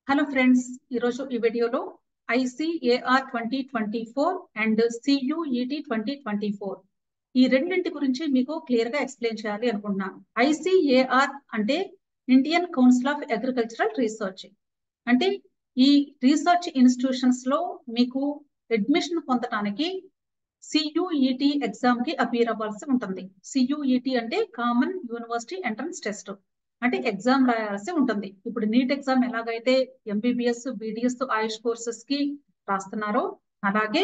Hello friends, ఈరోజు ఈ వీడియోలో ICAR 2024 అండ్ CUET 2024 ఈ రెండింటి గురించి మీకు క్లియర్ గా ఎక్స్ప్లెయిన్ చేయాలి అనుకుంటున్నాను. ICAR అంటే Indian council of agricultural research. అంటే ఈ రీసెర్చ్ ఇన్స్టిట్యూషన్స్ లో మీకు అడ్మిషన్ పొందడానికి CUET ఎగ్జామ్ కి అపీర్ అవ్వాల్సి ఉంటుంది. CUET అంటే కామన్ యూనివర్సిటీ ఎంట్రన్స్ టెస్ట్. అంటే ఎగ్జామ్ రాయాల్సి ఉంటుంది. ఇప్పుడు నీట్ ఎగ్జామ్ ఎలాగైతే MBBS, BDS, ఆయుష్ కోర్సెస్ కి రాస్తున్నారో అలాగే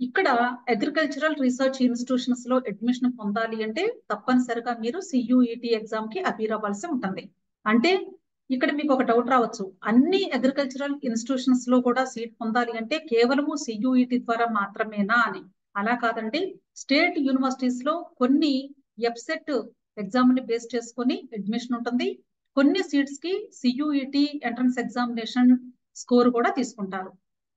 ఇక్కడ అగ్రికల్చరల్ రీసెర్చ్ ఇన్స్టిట్యూషన్స్ లో అడ్మిషన్ పొందాలి అంటే తప్పనిసరిగా మీరు CUET ఎగ్జామ్ కి అపీర్ అవ్వాల్సి ఉంటుంది. అంటే ఇక్కడ మీకు ఒక డౌట్ రావచ్చు, అన్ని అగ్రికల్చరల్ ఇన్స్టిట్యూషన్స్ లో కూడా సీట్ పొందాలి అంటే కేవలము CUET ద్వారా మాత్రమేనా అని. అలా కాదండి, స్టేట్ యూనివర్సిటీస్ లో కొన్ని ఎఫ్సెట్ ఎగ్జామ్ ని బేస్ చేసుకొని అడ్మిషన్ ఉంటుంది. కొన్ని సీట్స్ కి CUET ఎంట్రన్స్ ఎగ్జామినేషన్ స్కోర్ కూడా తీసుకుంటారు.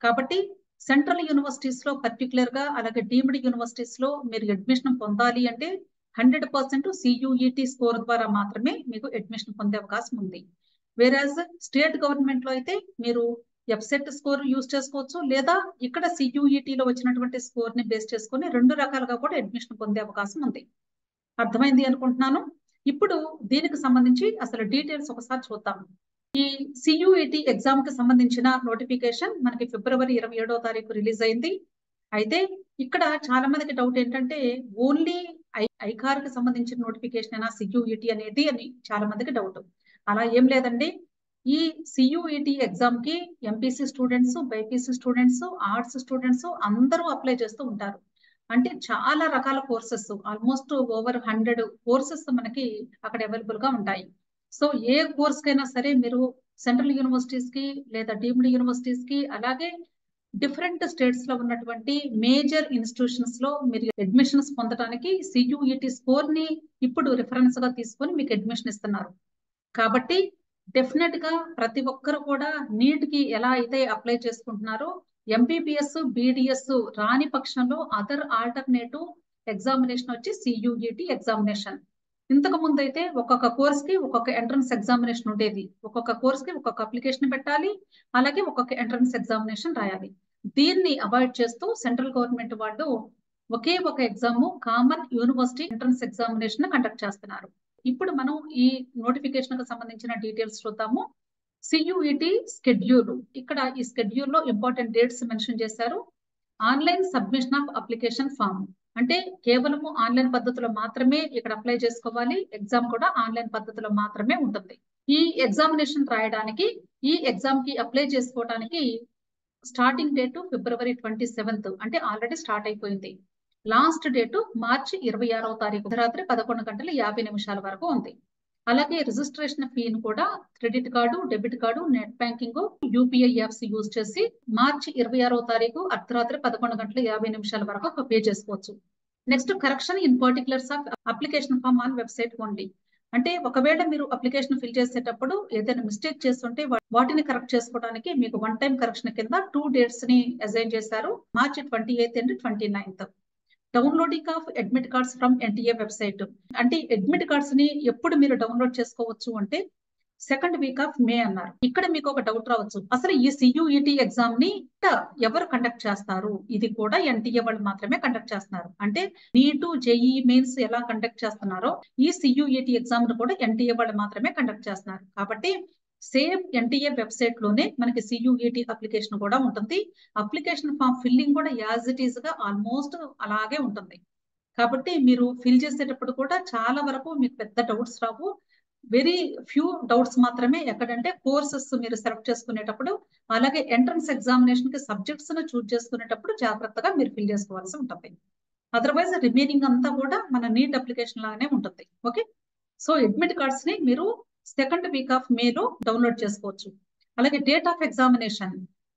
కాబట్టి సెంట్రల్ యూనివర్సిటీస్ లో పర్టికులర్ గా అలాగే డీమ్డ్ యూనివర్సిటీస్ లో మీరు అడ్మిషన్ పొందాలి అంటే 100% CUET స్కోర్ ద్వారా మాత్రమే మీకు అడ్మిషన్ పొందే అవకాశం ఉంది. వేరాజ్ స్టేట్ గవర్నమెంట్ లో అయితే మీరు ఎఫ్సెట్ స్కోర్ యూజ్ చేసుకోవచ్చు, లేదా ఇక్కడ CUET లో వచ్చినటువంటి స్కోర్ ని బేస్ చేసుకొని రెండు రకాలుగా కూడా అడ్మిషన్ పొందే అవకాశం ఉంది. అర్థమైంది అనుకుంటున్నాను. ఇప్పుడు దీనికి సంబంధించి అసలు డీటెయిల్స్ ఒకసారి చూద్దాం. ఈ CUET ఎగ్జామ్ కి సంబంధించిన నోటిఫికేషన్ మనకి ఫిబ్రవరి 27వ తారీఖు రిలీజ్ అయింది. అయితే ఇక్కడ చాలా మందికి డౌట్ ఏంటంటే ఓన్లీ ఐకార్ కి సంబంధించిన నోటిఫికేషన్ అయినా CUET అనేది అని చాలా మందికి డౌట్. అలా ఏం లేదండి. ఈ CUET ఎగ్జామ్ కి MPC students, BIPC students, arts students అందరూ అప్లై చేస్తూ ఉంటారు. అంటే చాలా రకాల కోర్సెస్, ఆల్మోస్ట్ ఓవర్ 100 కోర్సెస్ మనకి అక్కడ అవైలబుల్ గా ఉంటాయి. సో ఏ కోర్స్ కైనా సరే మీరు సెంట్రల్ యూనివర్సిటీస్ కి లేదా డీమ్డ్ యూనివర్సిటీస్ కి అలాగే డిఫరెంట్ స్టేట్స్ లో ఉన్నటువంటి మేజర్ ఇన్స్టిట్యూషన్స్ లో మీరు అడ్మిషన్స్ పొందడానికి CUET స్కోర్ ని ఇప్పుడు రిఫరెన్స్ గా తీసుకొని మీకు అడ్మిషన్ ఇస్తున్నారు. కాబట్టి డెఫినెట్ గా ప్రతి ఒక్కరు కూడా నీట్ కి ఎలా అయితే అప్లై చేసుకుంటున్నారో MBBS, BDS రాని పక్షంలో అదర్ ఆల్టర్నేటివ్ ఎగ్జామినేషన్ వచ్చి CUET ఎగ్జామినేషన్. ఇంతకు ముందు అయితే ఒక్కొక్క కోర్స్ కి ఒక్కొక్క ఎంట్రన్స్ ఎగ్జామినేషన్ ఉండేది. ఒక్కొక్క కోర్స్ కి ఒక్కొక్క అప్లికేషన్ పెట్టాలి, అలాగే ఒక్కొక్క ఎంట్రన్స్ ఎగ్జామినేషన్ రాయాలి. దీన్ని అవాయిడ్ చేస్తూ సెంట్రల్ గవర్నమెంట్ వాళ్ళు ఒకే ఒక exam common university entrance examination conduct చేస్తున్నారు. ఇప్పుడు మనం ఈ నోటిఫికేషన్ కు సంబంధించిన డీటెయిల్స్ చూద్దాము. CUET స్కెడ్యూల్, ఇక్కడ ఈ స్కెడ్యూల్ లో ఇంపార్టెంట్ డేట్స్ మెన్షన్ చేశారు. Online submission of application form, అంటే కేవలము ఆన్లైన్ పద్ధతిలో మాత్రమే ఇక్కడ అప్లై చేసుకోవాలి. ఎగ్జామ్ కూడా ఆన్లైన్ పద్ధతిలో మాత్రమే ఉంటుంది. ఈ ఎగ్జామినేషన్ రాయడానికి, ఈ ఎగ్జామ్ కి అప్లై చేసుకోవడానికి స్టార్టింగ్ డేట్ ఫిబ్రవరి 27th, అంటే ఆల్రెడీ స్టార్ట్ అయిపోయింది. లాస్ట్ డేట్ మార్చి 26వ తారీఖు రాత్రి 11:50 వరకు ఉంది. అలాగే రిజిస్ట్రేషన్ ఫీని కూడా credit card, debit card, net banking, UPI apps use చేసి మార్చి 26వ తారీఖు అర్ధరాత్రి 11:50 వరకు పే చేసుకోవచ్చు. Next, correction in particulars of application form on website only. అంటే ఒకవేళ మీరు అప్లికేషన్ ఫిల్ చేసేటప్పుడు ఏదైనా మిస్టేక్ చేస్తుంటే వాటిని కరెక్ట్ చేసుకోవడానికి మీకు వన్ టైం కరెక్షన్ కింద 2 డేట్స్ ని అసైన్ చేశారు, మార్చి 28th and 29th. Downloading of admit cards from NTA website, అంటే అడ్మిట్ కార్డ్స్ ని ఎప్పుడు మీరు డౌన్లోడ్ చేసుకోవచ్చు అంటే సెకండ్ వీక్ ఆఫ్ మే అన్నారు. ఇక్కడ మీకు ఒక డౌట్ రావచ్చు, అసలు ఈ CUET ఎగ్జామ్ ని ఎవరు కండక్ట్ చేస్తారు? ఇది కూడా NTA వాళ్ళు మాత్రమే కండక్ట్ చేస్తున్నారు. అంటే నీట్, JEE మెయిన్స్ ఎలా కండక్ట్ చేస్తున్నారో ఈ CUET ఎగ్జామ్ ను కూడా NTA వాళ్ళు మాత్రమే కండక్ట్ చేస్తున్నారు. కాబట్టి సేమ్ NTA వెబ్సైట్ లోనే మనకి CUET అప్లికేషన్ కూడా ఉంటుంది. అప్లికేషన్ ఫామ్ ఫిల్లింగ్ కూడా యాజ్ ఇట్ ఈస్ గా ఆల్మోస్ట్ అలాగే ఉంటుంది. కాబట్టి మీరు ఫిల్ చేసేటప్పుడు కూడా చాలా వరకు మీకు పెద్ద డౌట్స్ రావు. వెరీ ఫ్యూ డౌట్స్ మాత్రమే ఎక్కడంటే కోర్సెస్ మీరు సెలెక్ట్ చేసుకునేటప్పుడు, అలాగే ఎంట్రన్స్ ఎగ్జామినేషన్ కి సబ్జెక్ట్స్ ను చూస్ చేసుకునేటప్పుడు జాగ్రత్తగా మీరు ఫిల్ చేసుకోవాల్సి ఉంటుంది. అదర్వైజ్ రిమైనింగ్ అంతా కూడా మన నీట్ అప్లికేషన్ లాగానే ఉంటుంది. ఓకే, సో అడ్మిట్ కార్డ్స్ ని మీరు సెకండ్ వీక్ ఆఫ్ మేలో డౌన్లోడ్ చేసుకోవచ్చు. అలాగే డేట్ ఆఫ్ ఎగ్జామినేషన్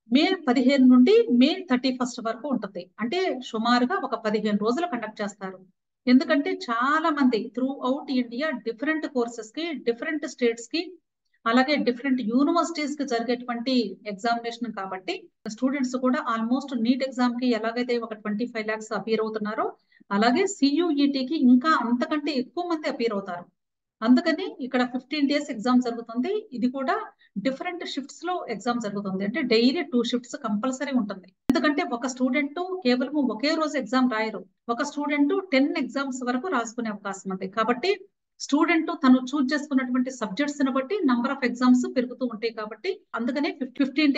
మే 15 నుండి మే 31st వరకు ఉంటుంది. అంటే సుమారుగా ఒక 15 రోజులు కండక్ట్ చేస్తారు. ఎందుకంటే చాలా మంది through out India different courses కి, డిఫరెంట్ స్టేట్స్ కి, అలాగే డిఫరెంట్ యూనివర్సిటీస్ కి జరిగేటువంటి ఎగ్జామినేషన్ కాబట్టి స్టూడెంట్స్ కూడా ఆల్మోస్ట్ నీట్ ఎగ్జామ్ కి ఎలాగైతే ఒక 25 lakhs అపీర్ అవుతున్నారో అలాగే CUET కి ఇంకా అంతకంటే ఎక్కువ మంది అపీర్ అవుతారు. అందుకని ఇక్కడ 15 డేస్ ఎగ్జామ్ జరుగుతుంది. ఇది కూడా డిఫరెంట్ షిఫ్ట్స్ లో ఎగ్జామ్ జరుగుతుంది. అంటే డైలీ 2 షిఫ్ట్స్ కంపల్సరీ ఉంటుంది. ఎందుకంటే ఒక స్టూడెంట్ కేవలం ఒకే రోజు ఎగ్జామ్ రాయరు. ఒక స్టూడెంట్ 10 ఎగ్జామ్స్ వరకు రాసుకునే అవకాశం ఉంది. కాబట్టి స్టూడెంట్ తను చూజ్ చేసుకున్నటువంటి సబ్జెక్ట్స్ ని బట్టి నంబర్ ఆఫ్ ఎగ్జామ్స్ పెరుగుతూ ఉంటాయి. కాబట్టి అందుకనే 15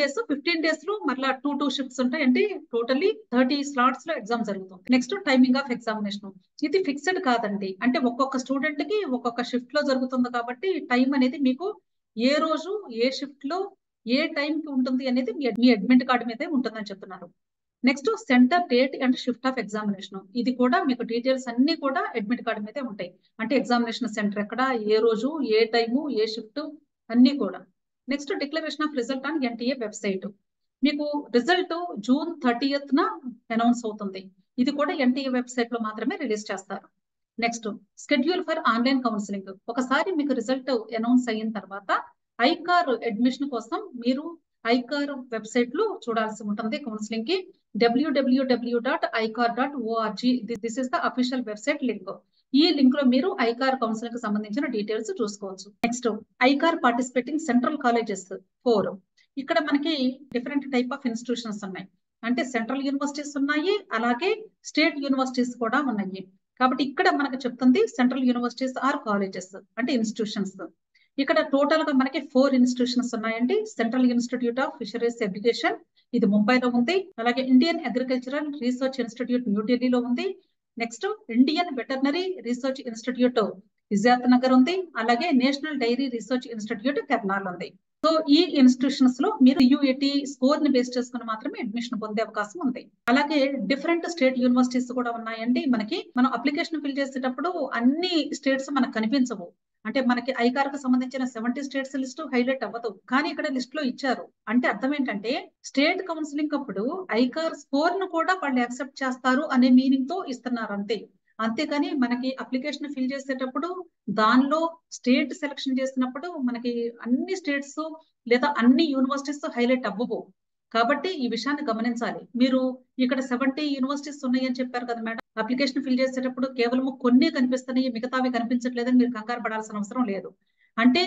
డేస్ లో మరలా 2 షిఫ్ట్స్ ఉంటాయి. అంటే టోటల్లీ 30 స్లాట్స్ లో ఎగ్జామ్ జరుగుతుంది. నెక్స్ట్ టైమింగ్ ఆఫ్ ఎగ్జామినేషన్, ఇది ఫిక్స్డ్ కాదండి. అంటే ఒక్కొక్క స్టూడెంట్ కి ఒక్కొక్క షిఫ్ట్ లో జరుగుతుంది. కాబట్టి టైం అనేది మీకు ఏ రోజు ఏ షిఫ్ట్ లో ఏ టైం కి ఉంటుంది అనేది మీ అడ్మిట్ కార్డు మీదే ఉంటుందని చెప్తున్నారు. Next centre, date and shift of examination, ఇది కూడా మీకు డీటెయిల్స్ అన్ని కూడా అడ్మిట్ కార్డు మీదే ఉంటాయి. అంటే ఎగ్జామినేషన్ సెంటర్ ఎక్కడ, ఏ రోజు, ఏ టైము, ఏ షిఫ్ట్ అన్ని కూడా. Next declaration of result on NTA website, మీకు రిజల్ట్ జూన్ 30th అనౌన్స్ అవుతుంది. ఇది కూడా ఎన్టీఏ వెబ్సైట్ లో మాత్రమే రిలీజ్ చేస్తారు. Next schedule for online counselling, ఒకసారి మీకు రిజల్ట్ అనౌన్స్ అయిన తర్వాత ఐకార్ అడ్మిషన్ కోసం మీరు ఐకార్ వెబ్సైట్ లో చూడాల్సి ఉంటుంది. కౌన్సిలింగ్ కి www.icar.org, this is the official website link. ఈ లింక్ లో మీరు ఐకార్ కౌన్సిలింగ్ కి సంబంధించిన డీటెయిల్స్ చూసుకోవచ్చు. Next ICAR participating central colleges 4, ఇక్కడ మనకి డిఫరెంట్ టైప్ ఆఫ్ ఇన్స్టిట్యూషన్స్ ఉన్నాయి. అంటే సెంట్రల్ యూనివర్సిటీస్ ఉన్నాయి, అలాగే స్టేట్ యూనివర్సిటీస్ కూడా ఉన్నాయి. కాబట్టి ఇక్కడ మనకు చెప్తుంది సెంట్రల్ యూనివర్సిటీస్ ఆర్ కాలేజెస్ అంటే ఇన్స్టిట్యూషన్స్. ఇక్కడ టోటల్ గా మనకి 4 ఇన్స్టిట్యూషన్స్ ఉన్నాయండి. Central institute of fisheries education, ఇది ముంబైలో ఉంది. అలాగే ఇండియన్ అగ్రికల్చరల్ రీసెర్చ్ ఇన్స్టిట్యూట్ న్యూఢిల్లీలో ఉంది. Next Indian veterinary research institute Izatnagar ఉంది. అలాగే national dairy research institute Karnal ఉంది. సో ఈ ఇన్స్టిట్యూషన్స్ లో మీరు యూఏటీ స్కోర్ ని బేస్ చేసుకుని మాత్రమే అడ్మిషన్ పొందే అవకాశం ఉంది. అలాగే డిఫరెంట్ స్టేట్ యూనివర్సిటీస్ కూడా ఉన్నాయండి. మనం అప్లికేషన్ ఫిల్ చేసేటప్పుడు అన్ని స్టేట్స్ మనకు కనిపించవు. అంటే మనకి ఐకార్ కు సంబంధించిన 70 స్టేట్స్ లిస్ట్ హైలైట్ అవ్వదు, కానీ ఇక్కడ లిస్ట్ లో ఇచ్చారు. అంటే అర్థం ఏంటంటే స్టేట్ కౌన్సిలింగ్ అప్పుడు ఐకార్ స్కోర్ ను కూడా వాళ్ళు యాక్సెప్ట్ చేస్తారు అనే మీనింగ్ తో ఇస్తున్నారు అంతే. అంతేకాని మనకి అప్లికేషన్ ఫిల్ చేసేటప్పుడు దానిలో స్టేట్ సెలక్షన్ చేసినప్పుడు మనకి అన్ని స్టేట్స్ లేదా అన్ని యూనివర్సిటీస్ హైలైట్ అవ్వవు. కాబట్టి ఈ విషయాన్ని గమనించాలి. మీరు ఇక్కడ 70 యూనివర్సిటీస్ ఉన్నాయని చెప్పారు కదా మేడం, అప్లికేషన్ ఫిల్ చేసేటప్పుడు కేవలం కొన్ని కనిపిస్తున్నాయి, మిగతావి కనిపించట్లేదని మీరు కంగారు పడాల్సిన అవసరం లేదు. అంటే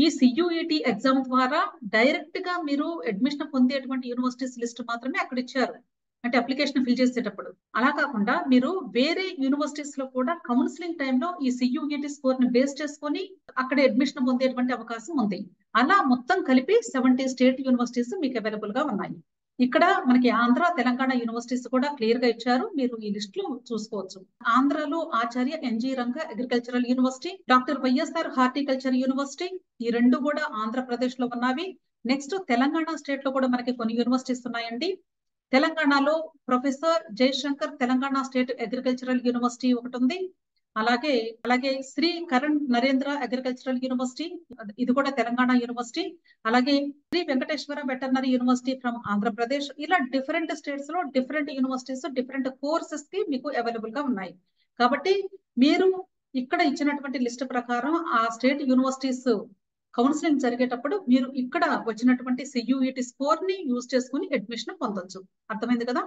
ఈ సియుఈటి ఎగ్జామ్ ద్వారా డైరెక్ట్ గా మీరు అడ్మిషన్ పొందేటువంటి యూనివర్సిటీస్ లిస్ట్ మాత్రమే అక్కడ ఇచ్చారు. అంటే అప్లికేషన్ ఫిల్ చేసేటప్పుడు అలా కాకుండా మీరు వేరే యూనివర్సిటీస్ లో కూడా కౌన్సిలింగ్ టైంలో ఈ సియుఈటి స్కోర్ ని బేస్ చేసుకొని అక్కడ అడ్మిషన్ పొందేటువంటి అవకాశం ఉంది. అలా మొత్తం కలిపి 70 స్టేట్ యూనివర్సిటీస్ మీకు అవైలబుల్ గా ఉన్నాయి. ఇక్కడ మనకి ఆంధ్ర, తెలంగాణ యూనివర్సిటీస్ కూడా క్లియర్ గా ఇచ్చారు, మీరు ఈ లిస్ట్ లో చూసుకోవచ్చు. ఆంధ్రలో ఆచార్య ఎన్జి రంగ agricultural university, doctor YSR horticulture university, ఈ రెండు కూడా ఆంధ్రప్రదేశ్ లో ఉన్నవి. నెక్స్ట్ తెలంగాణ స్టేట్ లో కూడా మనకి కొన్ని యూనివర్సిటీస్ ఉన్నాయండి. తెలంగాణలో professor Jayashankar Telangana state agricultural university ఒకటి ఉంది. అలాగే శ్రీ కరణ్ నరేంద్ర అగ్రికల్చరల్ యూనివర్సిటీ, ఇది కూడా తెలంగాణ యూనివర్సిటీ. అలాగే Shri Venkateswara veterinary university from Andhra Pradesh. ఇలా డిఫరెంట్ స్టేట్స్ లో డిఫరెంట్ యూనివర్సిటీస్ డిఫరెంట్ కోర్సెస్ కి మీకు అవైలబుల్ గా ఉన్నాయి. కాబట్టి మీరు ఇక్కడ ఇచ్చినటువంటి లిస్ట్ ప్రకారం ఆ స్టేట్ యూనివర్సిటీస్ కౌన్సిలింగ్ జరిగేటప్పుడు మీరు ఇక్కడ వచ్చినటువంటి సియుఈటి స్కోర్ ని యూజ్ చేసుకుని అడ్మిషన్ పొందొచ్చు. అర్థమైంది కదా.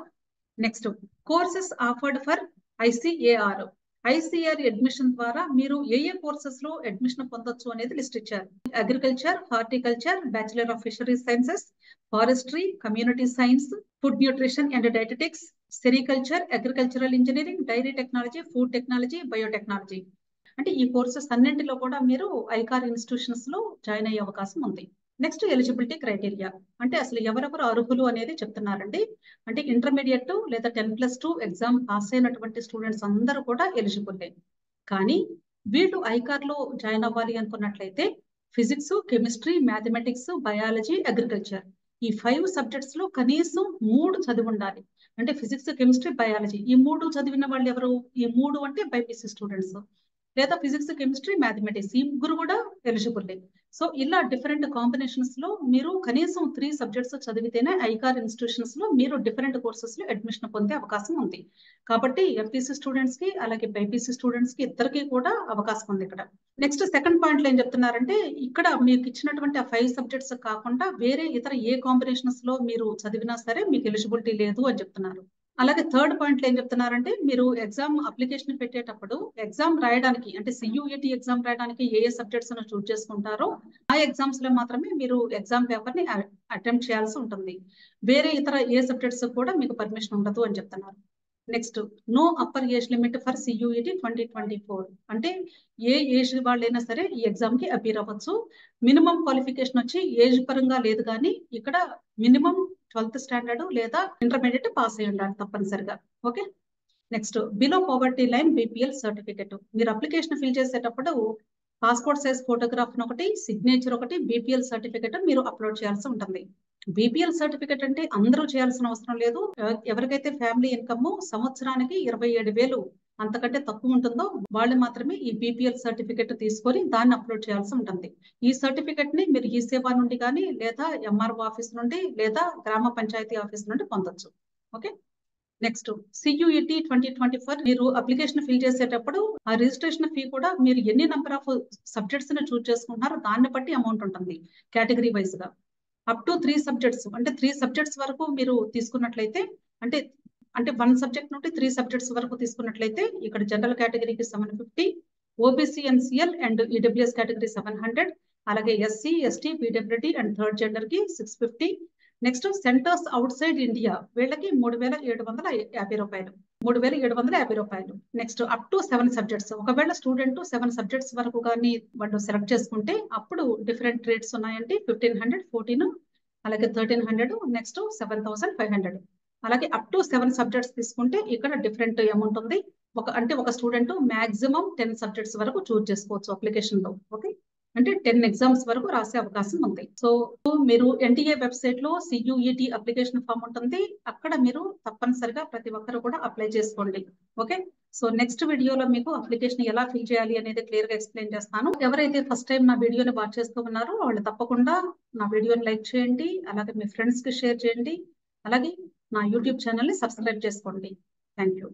Next courses offered for ICAR. ఐసిఆర్ admission ద్వారా మీరు ఏ కోర్సెస్ లో అడ్మిషన్ పొందొచ్చు అనేది లిస్ట్ ఇచ్చారు. Agriculture, horticulture, bachelor of fisheries sciences, forestry, community science, food nutrition and dietetics, sericulture, agricultural engineering, dairy technology, food technology, biotechnology. అంటే ఈ కోర్సెస్ అన్నింటిలో కూడా మీరు ఐకార్ ఇన్స్టిట్యూషన్స్ లో జాయిన్ అయ్యే అవకాశం ఉంది. నెక్స్ట్ ఎలిజిబిలిటీ క్రైటీరియా, అంటే అసలు ఎవరెవరు అర్హులు అనేది చెప్తున్నారండి. అంటే ఇంటర్మీడియట్ లేదా 10+2 ఎగ్జామ్ పాస్ అయినటువంటి స్టూడెంట్స్ అందరూ కూడా ఎలిజిబుల్. కానీ వీళ్ళు ఐకార్ లో జాయిన్ అవ్వాలి అనుకున్నట్లయితే physics, chemistry, mathematics, biology, agriculture, ఈ 5 సబ్జెక్ట్స్ లో కనీసం 3 చదివి ఉండాలి. అంటే ఫిజిక్స్, కెమిస్ట్రీ, బయాలజీ ఈ 3 చదివిన వాళ్ళు ఎవరు? ఈ 3 అంటే బైపీసీ స్టూడెంట్స్, లేదా ఫిజిక్స్, కెమిస్ట్రీ, మ్యాథమెటిక్స్ ఈ ముగ్గురు కూడా ఎలిజిబుల్. సో ఇలా డిఫరెంట్ కాంబినేషన్స్ లో మీరు కనీసం 3 సబ్జెక్ట్స్ చదివితేనే ఐకార్ ఇన్స్టిట్యూషన్స్ లో మీరు డిఫరెంట్ కోర్సెస్ లో అడ్మిషన్ పొందే అవకాశం ఉంది. కాబట్టి ఎంపీసీ స్టూడెంట్స్ కి అలాగే బైపీసీ స్టూడెంట్స్ కి ఇద్దరికి కూడా అవకాశం ఉంది ఇక్కడ. నెక్స్ట్ సెకండ్ పాయింట్ లో ఏం చెప్తున్నారంటే ఇక్కడ మీకు ఇచ్చినటువంటి ఆ 5 సబ్జెక్ట్స్ కాకుండా వేరే ఇతర ఏ కాంబినేషన్స్ లో మీరు చదివినా సరే మీకు ఎలిజిబిలిటీ లేదు అని చెప్తున్నారు. అలాగే థర్డ్ పాయింట్లో ఏం చెప్తున్నారంటే మీరు ఎగ్జామ్ అప్లికేషన్ పెట్టేటప్పుడు ఎగ్జామ్ రాయడానికి అంటే CUET ఎగ్జామ్ రాయడానికి ఏ సబ్జెక్ట్స్ చూస్ చేసుకుంటారో ఆ ఎగ్జామ్స్ లో మాత్రమే మీరు ఎగ్జామ్ పేపర్ ని అటెంప్ట్ చేయాల్సి ఉంటుంది. వేరే ఇతర ఏ సబ్జెక్ట్స్ కూడా మీకు పర్మిషన్ ఉండదు అని చెప్తున్నారు. Next, no upper age limit for CUET 2024. అంటే ఏ ఏజ్ వాళ్ళైనా సరే ఈ ఎగ్జామ్ కి అపీర్ అవ్వచ్చు. మినిమం క్వాలిఫికేషన్ వచ్చి ఏజ్ పరంగా లేదు, కానీ ఇక్కడ మినిమం 12th స్టాండర్డ్ లేదా ఇంటర్మీడియట్ పాస్ అయి ఉండాలి తప్పనిసరిగా. Okay. Next, below poverty line BPL certificate. మీరు అప్లికేషన్ ఫిల్ చేసేటప్పుడు పాస్పోర్ట్ సైజ్ ఫోటోగ్రాఫ్ ఒకటి, సిగ్నేచర్ ఒకటి, BPL సర్టిఫికెట్ మీరు అప్లోడ్ చేయాల్సి ఉంటుంది. BPL సర్టిఫికెట్ అంటే అందరూ చేయాల్సిన అవసరం లేదు. ఎవరికైతే ఫ్యామిలీ ఇన్కమ్ సంవత్సరానికి 27,000 అంతకంటే తక్కువ ఉంటుందో వాళ్ళు మాత్రమే ఈ BPL సర్టిఫికెట్ తీసుకొని దాన్ని అప్లోడ్ చేయాల్సి ఉంటుంది. ఈ సర్టిఫికెట్ ని మీరు ఈ సేవా నుండి కానీ లేదా MRO ఆఫీస్ నుండి లేదా గ్రామ పంచాయతీ ఆఫీస్ నుండి పొందొచ్చు. ఓకే. నెక్స్ట్, CUET 2024 మీరు అప్లికేషన్ ఫిల్ చేసేటప్పుడు ఆ రిజిస్ట్రేషన్ ఫీ కూడా మీరు ఎన్ని నెంబర్ ఆఫ్ సబ్జెక్ట్స్ ని చూస్ చేసుకుంటున్నారో దాన్ని బట్టి అమౌంట్ ఉంటుంది కేటగిరీ వైజ్ గా. అప్ టు 3 సబ్జెక్ట్స్ అంటే 3 సబ్జెక్ట్స్ వరకు మీరు తీసుకున్నట్లయితే అంటే 1 సబ్జెక్ట్ నుండి 3 సబ్జెక్ట్స్ వరకు తీసుకున్నట్లయితే ఇక్కడ జనరల్ కేటగిరీకి 750, OBC NCL and EWS category 700, అలాగే SC ST PWD and third gender కి 650. Next, centres out side India వీళ్ళకి 3,750 రూపాయలు. 3,750 రూపాయలు. Next, up to 7 subjects. ఒకవేళ స్టూడెంట్ 7 సబ్జెక్ట్స్ వరకు కానీ వాళ్ళు సెలెక్ట్ చేసుకుంటే అప్పుడు డిఫరెంట్ రేట్స్ ఉన్నాయండి. 1,500, 14, అలాగే 1,300, నెక్స్ట్ 7,500. అలాగే అప్ టు 7 సబ్జెక్ట్స్ తీసుకుంటే ఇక్కడ డిఫరెంట్ అమౌంట్ ఉంది. ఒక స్టూడెంట్ మాక్సిమం 10 సబ్జెక్ట్స్ వరకు చూస్ చేసుకోవచ్చు అప్లికేషన్ లో. ఓకే. అంటే 10 ఎగ్జామ్స్ వరకు రాసే అవకాశం ఉంది. సో మీరు NTA వెబ్సైట్ లో CUET అప్లికేషన్ ఫామ్ ఉంటుంది. అక్కడ మీరు తప్పనిసరిగా ప్రతి ఒక్కరు కూడా అప్లై చేసుకోండి. ఓకే. సో నెక్స్ట్ వీడియోలో మీకు అప్లికేషన్ ఎలా ఫిల్ చేయాలి అనేది క్లియర్ గా ఎక్స్ప్లెయిన్ చేస్తాను. ఎవరైతే ఫస్ట్ టైం నా వీడియోని వాచ్ చేస్తూ ఉన్నారో వాళ్ళు తప్పకుండా నా వీడియోని లైక్ చేయండి, అలాగే మీ ఫ్రెండ్స్ కి షేర్ చేయండి, అలాగే నా యూట్యూబ్ ఛానల్ ని సబ్స్క్రైబ్ చేసుకోండి. Thank you.